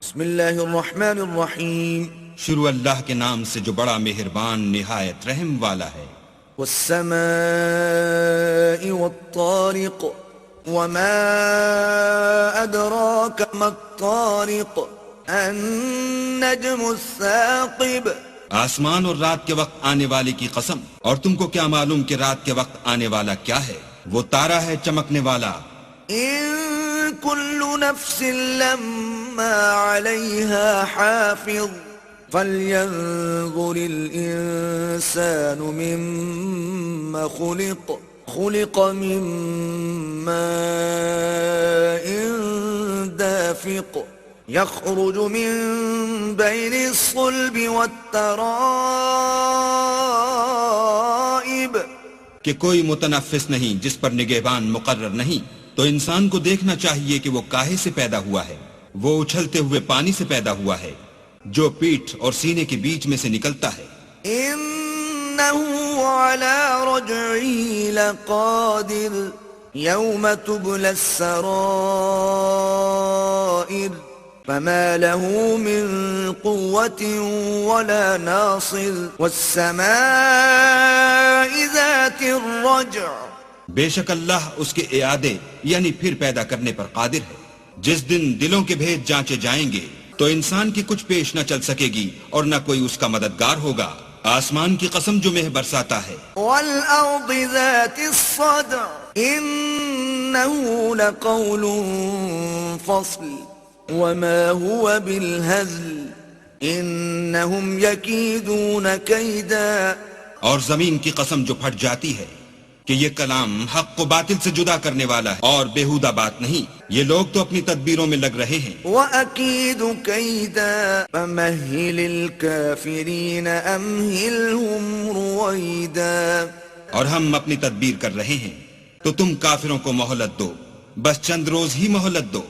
بسم اللہ الرحمن الرحیم شروع اللہ کے نام سے جو بڑا مہربان نہایت رحم والا ہے۔ والسماء والطارق وما أدراك ما الطارق النجم الثاقب۔ آسمان اور رات کے وقت آنے والے کی قسم، اور تم کو کیا معلوم کہ رات کے وقت آنے والا کیا ہے؟ وہ تارا ہے چمکنے والا۔ إن كل نفس لما عليها حافظ فلينظر الإنسان مما خلق خلق من ماء دافق يخرج من بين الصلب والترائب۔ کہ کوئی متنفس نہیں جس پر نگہبان مقرر نہیں، تو انسان کو دیکھنا چاہیے کہ وہ کاہے سے پیدا ہوا ہے۔ وہ اچھلتے ہوئے پانی سے پیدا ہوا ہے جو پیٹھ اور سینے کے بیچ میں سے نکلتا ہے۔ إنه على رجعه لقادر يوم تبلى السرائر فما له من قوة ولا ناصر والسماء ذات الرجع۔ بے شک اللہ اس کے اعادے یعنی پھر پیدا کرنے پر قادر ہے۔ جس دن دلوں کے بھید جانچے جائیں گے تو انسان کی کچھ پیش نہ چل سکے گی اور نہ کوئی اس کا مددگار ہوگا۔ آسمان کی قسم جو مہ برساتا ہے۔ والأرض ذات الصدع إنه لقول فصل وما هو بالهزل إنهم يكيدون كيدا۔ اور زمین کی قسم جو پھٹ جاتی ہے کہ یہ کلام حق و باطل سے جدا کرنے والا ہے اور بےہودہ بات نہیں۔ یہ لوگ تو اپنی تدبیروں میں لگ رہے ہیں۔ وَأَكِيدُ كَيْدًا فَمَهِّلِ الْكَافِرِينَ أَمْهِلْهُمْ رُوَيْدًا۔ اور ہم اپنی تدبیر کر رہے ہیں تو تم کافروں کو مہلت دو، بس چند روز ہی مہلت دو۔